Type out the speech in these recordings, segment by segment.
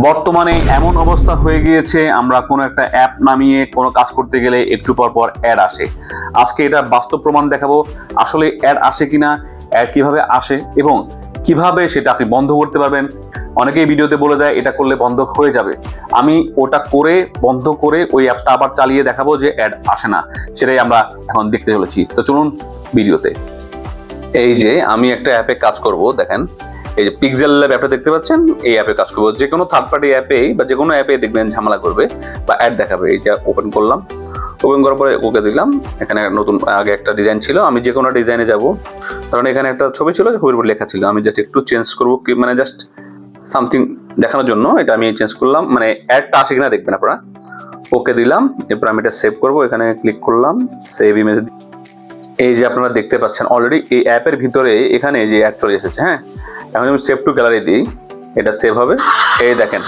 বর্তমানে এমন অবস্থা হয়ে গিয়েছে, আমরা কোনো একটা অ্যাপ নামিয়ে কোনো কাজ করতে গেলে একটু পর পর অ্যাড আসে। আজকে এটা বাস্তব প্রমাণ দেখাবো, আসলে অ্যাড আসে কিনা, অ্যাড কিভাবে আসে এবং কিভাবে সেটা আপনি বন্ধ করতে পারবেন। অনেকেই ভিডিওতে বলে দেয় এটা করলে বন্ধ হয়ে যাবে। আমি ওটা করে বন্ধ করে ওই অ্যাপটা আবার চালিয়ে দেখাবো যে অ্যাড আসে না, সেটাই আমরা এখন দেখতে চলেছি। তো চলুন ভিডিওতে। এই যে আমি একটা অ্যাপে কাজ করব, দেখেন এই যে পিক্সেল ল্যাব অ্যাপটা দেখতে পাচ্ছেন, এই অ্যাপে কাজ করবো। যে কোনো থার্ড পার্টি অ্যাপে বা যে কোনো অ্যাপে দেখবেন ঝামেলা করবে বা অ্যাড দেখাবে। এইটা ওপেন করলাম, ওপেন করার পরে ওকে দিলাম। এখানে নতুন আগে একটা ডিজাইন ছিল, আমি যে কোনো ডিজাইনে যাব। কারণ এখানে একটা ছবি ছিল, ছবির উপর লেখা ছিল, আমি জাস্ট একটু চেঞ্জ করবো, কি মানে জাস্ট সামথিং দেখানোর জন্য এটা আমি চেঞ্জ করলাম। মানে অ্যাডটা আসে কিনা দেখবেন আপনারা। ওকে দিলাম, এরপর আমি এটা সেভ করবো, এখানে ক্লিক করলাম, সেভ ইমেজ। এই যে আপনারা দেখতে পাচ্ছেন অলরেডি এই অ্যাপের ভিতরে এখানে যে অ্যাড চলে এসেছে। হ্যাঁ, এখন আমি সেভ টু গ্যালারি দিই, এটা সেভ হবে। এই দেখেন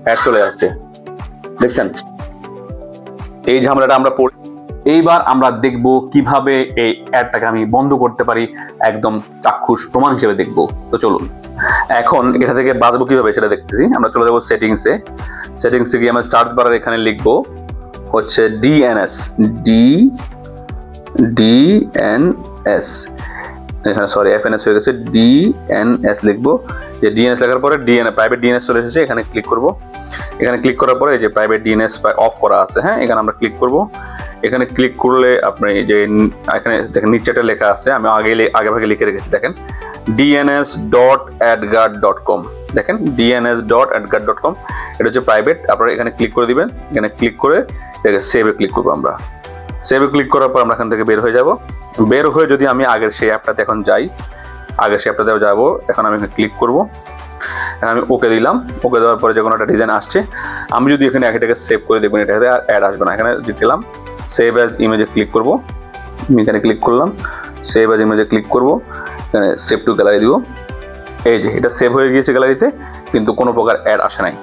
অ্যাড চলে যাচ্ছে, দেখছেন? এই ঝামেলাটা আমরা পড়ি। এইবার আমরা দেখব কিভাবে এই অ্যাডটাকে আমি বন্ধ করতে পারি, একদম চাক্ষুষ প্রমাণ হিসেবে দেখব। তো চলুন, এখন এটা থেকে বাঁচবো কিভাবে সেটা দেখতেছি। আমরা চলে যাবো সেটিংসে। সেটিংসে গিয়ে আমরা সার্চ বারের এখানে লিখবো হচ্ছে ডিএনএস, ডিএনএস, এখানে সরি এফএনএস হয়ে গেছে, ডিএনএস লিখবো। যে ডিএনএস লেখার পরে প্রাইভেট ডিএনএস চলে এসেছে, এখানে ক্লিক করব। এখানে ক্লিক করার পরে যে প্রাইভেট ডিএনএস অফ করা আছে, হ্যাঁ, এখানে আমরা ক্লিক করব। এখানে ক্লিক করলে আপনি যে এখানে দেখেন নিচেটা লেখা আছে, আমি আগে ভাগে লিখে রেখেছি, দেখেন dns.adguard.com, দেখেন dns.adguard.com, এটা হচ্ছে প্রাইভেট। আপনারা এখানে ক্লিক করে দিবেন, এখানে ক্লিক করে সেভে ক্লিক করবো। আমরা সেভে ক্লিক করার পর আমরা এখান থেকে বের হয়ে যাব। বের হয়ে যদি আমি আগের সেই অ্যাপটাতে এখন যাই, আগের সেই অ্যাপটাতে যাবো, এখন আমি এখানে ক্লিক করবো। আমি ওকে দিলাম, ওকে দেওয়ার পরে যে কোনো একটা ডিজাইন আসছে। আমি যদি এখানে এটাকে সেভ করে দেখবেন, এটাতে আর অ্যাড আসবে না। এখানে দিলাম সেভ অ্যাজ ইমেজে ক্লিক করবো, এখানে ক্লিক করলাম, সেভ অ্যাজ ইমেজে ক্লিক করবো, এখানে সেভ টু গ্যালারি দিব। এই যে এটা সেভ হয়ে গিয়েছে গ্যালারিতে, কিন্তু কোনো প্রকার অ্যাড আসে নাই।